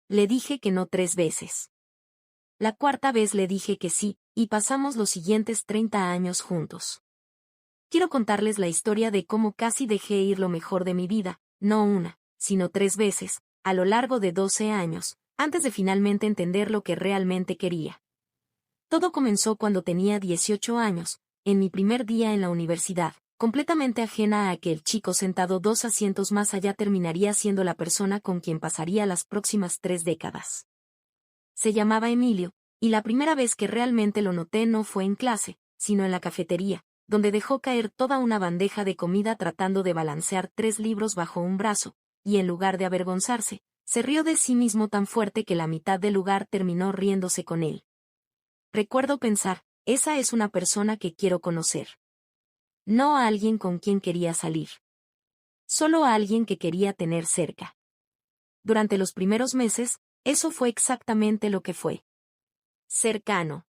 Le dije que no 3 veces. La cuarta vez le dije que sí, y pasamos los siguientes 30 años juntos. Quiero contarles la historia de cómo casi dejé ir lo mejor de mi vida, no una, sino 3 veces, a lo largo de 12 años, antes de finalmente entender lo que realmente quería. Todo comenzó cuando tenía 18 años, en mi primer día en la universidad, completamente ajena a que el chico sentado 2 asientos más allá terminaría siendo la persona con quien pasaría las próximas 3 décadas. Se llamaba Emilio, y la primera vez que realmente lo noté no fue en clase, sino en la cafetería, donde dejó caer toda una bandeja de comida tratando de balancear 3 libros bajo un brazo, y en lugar de avergonzarse, se rió de sí mismo tan fuerte que la mitad del lugar terminó riéndose con él. Recuerdo pensar, esa es una persona que quiero conocer. No a alguien con quien quería salir. Solo a alguien que quería tener cerca. Durante los primeros meses, eso fue exactamente lo que fue. Cercano.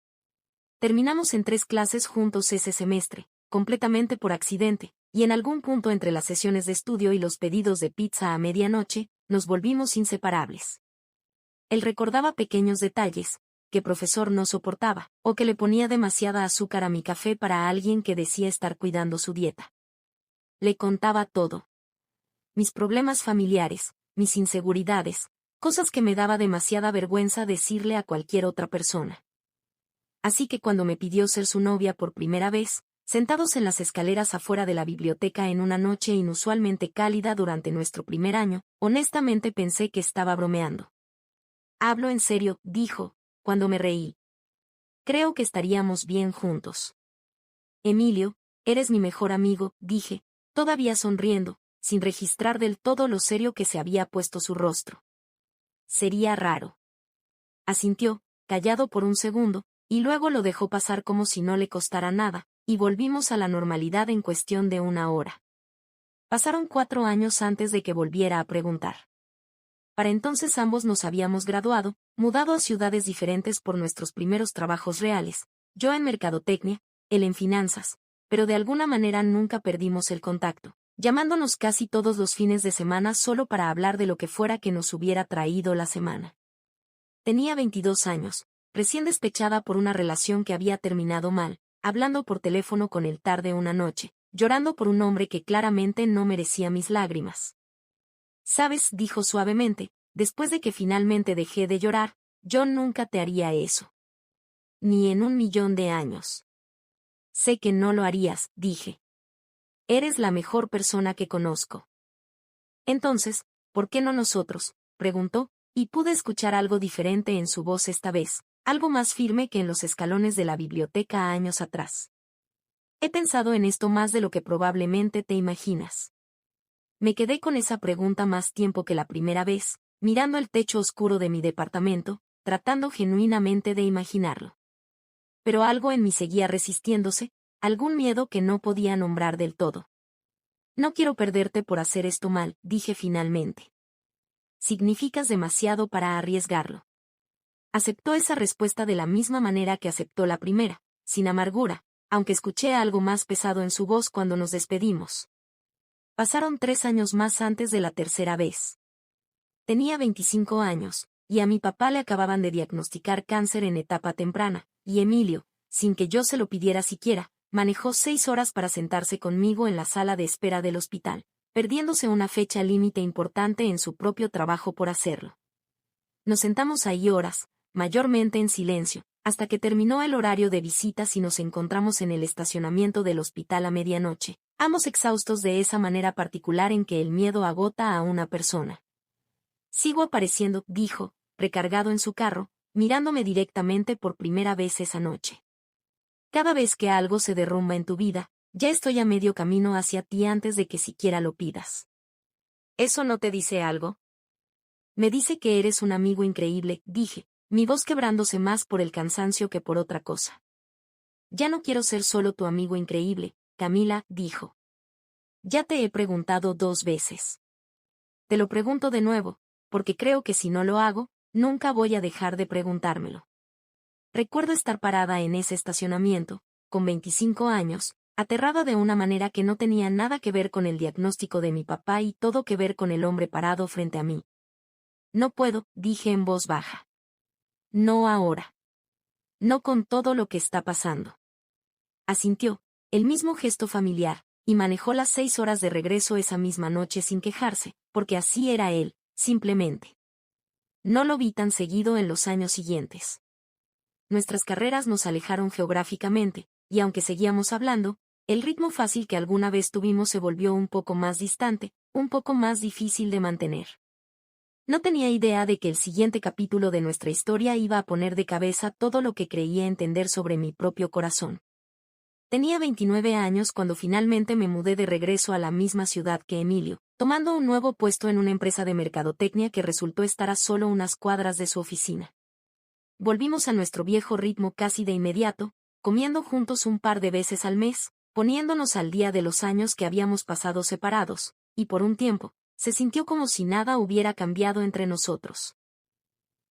Terminamos en 3 clases juntos ese semestre, completamente por accidente, y en algún punto entre las sesiones de estudio y los pedidos de pizza a medianoche, nos volvimos inseparables. Él recordaba pequeños detalles, que profesor no soportaba, o que le ponía demasiada azúcar a mi café para alguien que decía estar cuidando su dieta. Le contaba todo. Mis problemas familiares, mis inseguridades, cosas que me daba demasiada vergüenza decirle a cualquier otra persona. Así que cuando me pidió ser su novia por primera vez, sentados en las escaleras afuera de la biblioteca en una noche inusualmente cálida durante nuestro primer año, honestamente pensé que estaba bromeando. Hablo en serio, dijo, cuando me reí. Creo que estaríamos bien juntos. Emilio, eres mi mejor amigo, dije, todavía sonriendo, sin registrar del todo lo serio que se había puesto su rostro. Sería raro. Asintió, callado por un segundo, y luego lo dejó pasar como si no le costara nada, y volvimos a la normalidad en cuestión de una hora. Pasaron 4 años antes de que volviera a preguntar. Para entonces ambos nos habíamos graduado, mudado a ciudades diferentes por nuestros primeros trabajos reales, yo en mercadotecnia, él en finanzas, pero de alguna manera nunca perdimos el contacto, llamándonos casi todos los fines de semana solo para hablar de lo que fuera que nos hubiera traído la semana. Tenía 22 años, recién despechada por una relación que había terminado mal, hablando por teléfono con él tarde una noche, llorando por un hombre que claramente no merecía mis lágrimas. Sabes, dijo suavemente, después de que finalmente dejé de llorar, yo nunca te haría eso. Ni en 1.000.000 de años. Sé que no lo harías, dije. Eres la mejor persona que conozco. Entonces, ¿por qué no nosotros?, preguntó, y pude escuchar algo diferente en su voz esta vez, algo más firme que en los escalones de la biblioteca años atrás. He pensado en esto más de lo que probablemente te imaginas. Me quedé con esa pregunta más tiempo que la primera vez, mirando el techo oscuro de mi departamento, tratando genuinamente de imaginarlo. Pero algo en mí seguía resistiéndose, algún miedo que no podía nombrar del todo. No quiero perderte por hacer esto mal, dije finalmente. Significas demasiado para arriesgarlo. Aceptó esa respuesta de la misma manera que aceptó la primera, sin amargura, aunque escuché algo más pesado en su voz cuando nos despedimos. Pasaron 3 años más antes de la tercera vez. Tenía 25 años, y a mi papá le acababan de diagnosticar cáncer en etapa temprana, y Emilio, sin que yo se lo pidiera siquiera, manejó 6 horas para sentarse conmigo en la sala de espera del hospital, perdiéndose una fecha límite importante en su propio trabajo por hacerlo. Nos sentamos ahí horas, mayormente en silencio, hasta que terminó el horario de visitas y nos encontramos en el estacionamiento del hospital a medianoche, ambos exhaustos de esa manera particular en que el miedo agota a una persona. Sigo apareciendo, dijo, recargado en su carro, mirándome directamente por primera vez esa noche. Cada vez que algo se derrumba en tu vida, ya estoy a medio camino hacia ti antes de que siquiera lo pidas. ¿Eso no te dice algo? Me dice que eres un amigo increíble, dije, mi voz quebrándose más por el cansancio que por otra cosa. Ya no quiero ser solo tu amigo increíble, Camila, dijo. Ya te he preguntado 2 veces. Te lo pregunto de nuevo, porque creo que si no lo hago, nunca voy a dejar de preguntármelo. Recuerdo estar parada en ese estacionamiento, con 25 años, aterrada de una manera que no tenía nada que ver con el diagnóstico de mi papá y todo que ver con el hombre parado frente a mí. No puedo, dije en voz baja. No ahora. No con todo lo que está pasando. Asintió, el mismo gesto familiar, y manejó las 6 horas de regreso esa misma noche sin quejarse, porque así era él, simplemente. No lo vi tan seguido en los años siguientes. Nuestras carreras nos alejaron geográficamente, y aunque seguíamos hablando, el ritmo fácil que alguna vez tuvimos se volvió un poco más distante, un poco más difícil de mantener. No tenía idea de que el siguiente capítulo de nuestra historia iba a poner de cabeza todo lo que creía entender sobre mi propio corazón. Tenía 29 años cuando finalmente me mudé de regreso a la misma ciudad que Emilio, tomando un nuevo puesto en una empresa de mercadotecnia que resultó estar a solo unas cuadras de su oficina. Volvimos a nuestro viejo ritmo casi de inmediato, comiendo juntos un par de veces al mes, poniéndonos al día de los años que habíamos pasado separados, y por un tiempo, se sintió como si nada hubiera cambiado entre nosotros.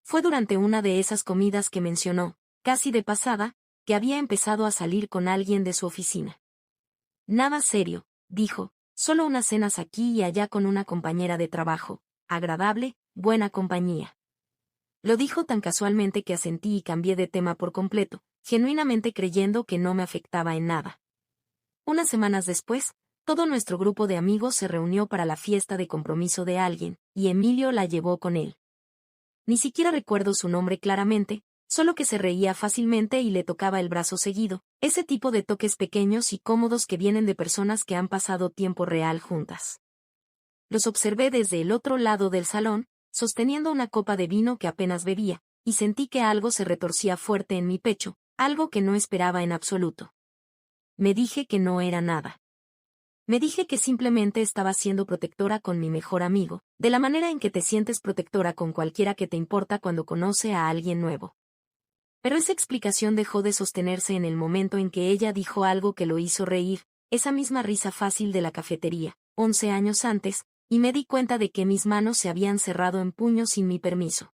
Fue durante una de esas comidas que mencionó, casi de pasada, que había empezado a salir con alguien de su oficina. Nada serio, dijo, solo unas cenas aquí y allá con una compañera de trabajo, agradable, buena compañía. Lo dijo tan casualmente que asentí y cambié de tema por completo, genuinamente creyendo que no me afectaba en nada. Unas semanas después, todo nuestro grupo de amigos se reunió para la fiesta de compromiso de alguien, y Emilio la llevó con él. Ni siquiera recuerdo su nombre claramente, solo que se reía fácilmente y le tocaba el brazo seguido, ese tipo de toques pequeños y cómodos que vienen de personas que han pasado tiempo real juntas. Los observé desde el otro lado del salón, sosteniendo una copa de vino que apenas bebía, y sentí que algo se retorcía fuerte en mi pecho, algo que no esperaba en absoluto. Me dije que no era nada. Me dije que simplemente estaba siendo protectora con mi mejor amigo, de la manera en que te sientes protectora con cualquiera que te importa cuando conoce a alguien nuevo. Pero esa explicación dejó de sostenerse en el momento en que ella dijo algo que lo hizo reír, esa misma risa fácil de la cafetería, 11 años antes, y me di cuenta de que mis manos se habían cerrado en puños sin mi permiso.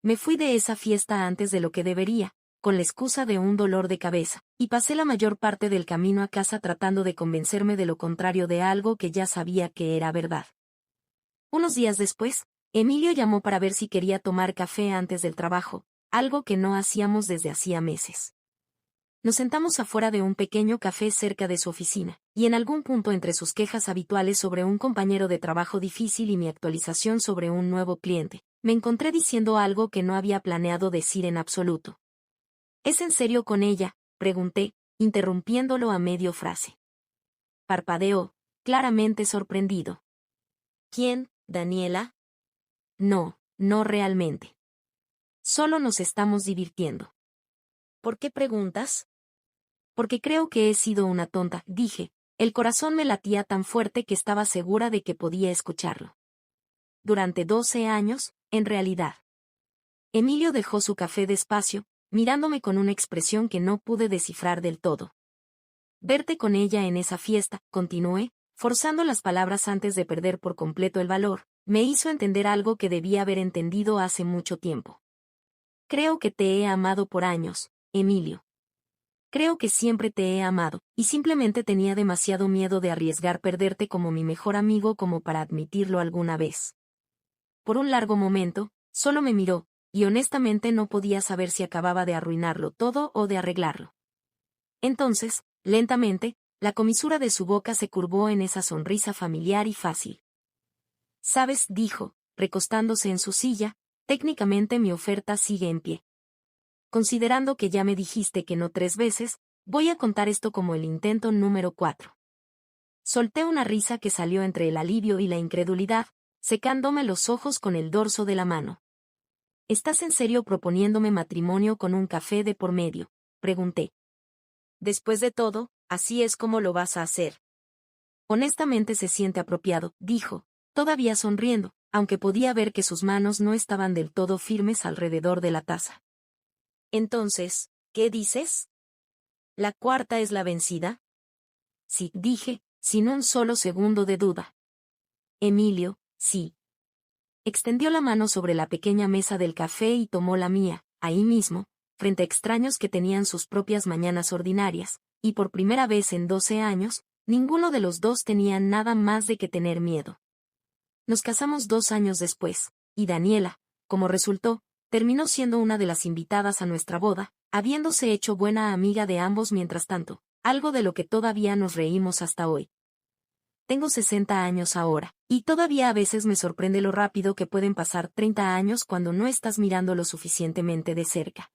Me fui de esa fiesta antes de lo que debería, con la excusa de un dolor de cabeza, y pasé la mayor parte del camino a casa tratando de convencerme de lo contrario de algo que ya sabía que era verdad. Unos días después, Emilio llamó para ver si quería tomar café antes del trabajo, algo que no hacíamos desde hacía meses. Nos sentamos afuera de un pequeño café cerca de su oficina, y en algún punto entre sus quejas habituales sobre un compañero de trabajo difícil y mi actualización sobre un nuevo cliente, me encontré diciendo algo que no había planeado decir en absoluto. ¿Es en serio con ella?, pregunté, interrumpiéndolo a medio frase. Parpadeó, claramente sorprendido. ¿Quién, Daniela? No, no realmente. Solo nos estamos divirtiendo. ¿Por qué preguntas? Porque creo que he sido una tonta, dije. El corazón me latía tan fuerte que estaba segura de que podía escucharlo. Durante 12 años, en realidad. Emilio dejó su café despacio, mirándome con una expresión que no pude descifrar del todo. Verte con ella en esa fiesta, continué, forzando las palabras antes de perder por completo el valor, me hizo entender algo que debía haber entendido hace mucho tiempo. Creo que te he amado por años, Emilio. Creo que siempre te he amado, y simplemente tenía demasiado miedo de arriesgar perderte como mi mejor amigo como para admitirlo alguna vez. Por un largo momento, solo me miró, y honestamente no podía saber si acababa de arruinarlo todo o de arreglarlo. Entonces, lentamente, la comisura de su boca se curvó en esa sonrisa familiar y fácil. ¿Sabes?, dijo, recostándose en su silla, técnicamente mi oferta sigue en pie. Considerando que ya me dijiste que no 3 veces, voy a contar esto como el intento número 4. Solté una risa que salió entre el alivio y la incredulidad, secándome los ojos con el dorso de la mano. ¿Estás en serio proponiéndome matrimonio con un café de por medio?, pregunté. Después de todo, así es como lo vas a hacer. Honestamente se siente apropiado, dijo, todavía sonriendo, aunque podía ver que sus manos no estaban del todo firmes alrededor de la taza. Entonces, ¿qué dices? ¿La cuarta es la vencida? Sí, dije, sin un solo segundo de duda. Emilio, sí. Extendió la mano sobre la pequeña mesa del café y tomó la mía, ahí mismo, frente a extraños que tenían sus propias mañanas ordinarias, y por primera vez en 12 años, ninguno de los dos tenía nada más de que tener miedo. Nos casamos 2 años después, y Daniela, como resultó, terminó siendo una de las invitadas a nuestra boda, habiéndose hecho buena amiga de ambos mientras tanto, algo de lo que todavía nos reímos hasta hoy. Tengo 60 años ahora, y todavía a veces me sorprende lo rápido que pueden pasar 30 años cuando no estás mirando lo suficientemente de cerca.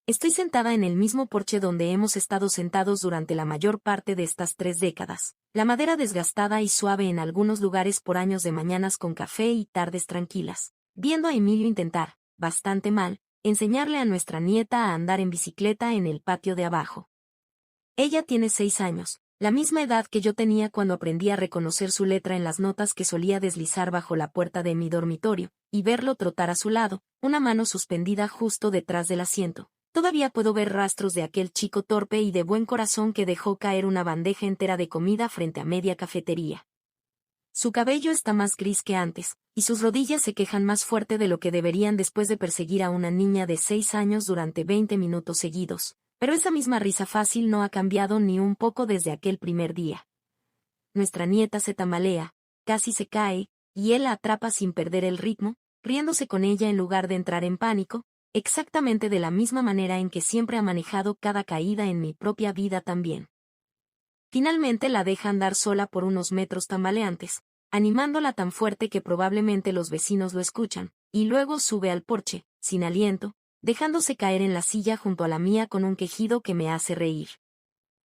Estoy sentada en el mismo porche donde hemos estado sentados durante la mayor parte de estas 3 décadas, la madera desgastada y suave en algunos lugares por años de mañanas con café y tardes tranquilas, viendo a Emilio intentar, bastante mal, enseñarle a nuestra nieta a andar en bicicleta en el patio de abajo. Ella tiene 6 años, la misma edad que yo tenía cuando aprendí a reconocer su letra en las notas que solía deslizar bajo la puerta de mi dormitorio, y verlo trotar a su lado, una mano suspendida justo detrás del asiento. Todavía puedo ver rastros de aquel chico torpe y de buen corazón que dejó caer una bandeja entera de comida frente a media cafetería. Su cabello está más gris que antes, y sus rodillas se quejan más fuerte de lo que deberían después de perseguir a una niña de 6 años durante 20 minutos seguidos. Pero esa misma risa fácil no ha cambiado ni un poco desde aquel primer día. Nuestra nieta se tambalea, casi se cae, y él la atrapa sin perder el ritmo, riéndose con ella en lugar de entrar en pánico, exactamente de la misma manera en que siempre ha manejado cada caída en mi propia vida también. Finalmente la deja andar sola por unos metros tambaleantes, animándola tan fuerte que probablemente los vecinos lo escuchan, y luego sube al porche, sin aliento, dejándose caer en la silla junto a la mía con un quejido que me hace reír.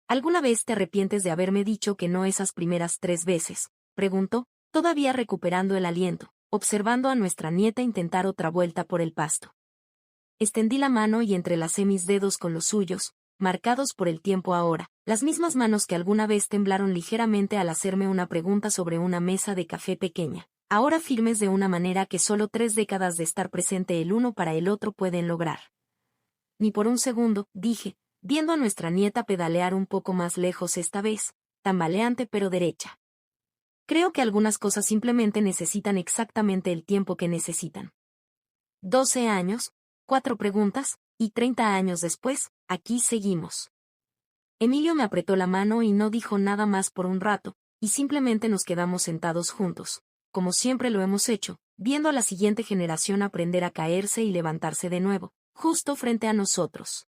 ¿Alguna vez te arrepientes de haberme dicho que no esas primeras 3 veces? Preguntó, todavía recuperando el aliento, observando a nuestra nieta intentar otra vuelta por el pasto. Extendí la mano y entrelacé mis dedos con los suyos, marcados por el tiempo ahora, las mismas manos que alguna vez temblaron ligeramente al hacerme una pregunta sobre una mesa de café pequeña, ahora firmes de una manera que solo 3 décadas de estar presente el uno para el otro pueden lograr. Ni por un segundo, dije, viendo a nuestra nieta pedalear un poco más lejos esta vez, tambaleante pero derecha. Creo que algunas cosas simplemente necesitan exactamente el tiempo que necesitan. 12 años, 4 preguntas, y 30 años después, aquí seguimos. Emilio me apretó la mano y no dijo nada más por un rato, y simplemente nos quedamos sentados juntos, como siempre lo hemos hecho, viendo a la siguiente generación aprender a caerse y levantarse de nuevo, justo frente a nosotros.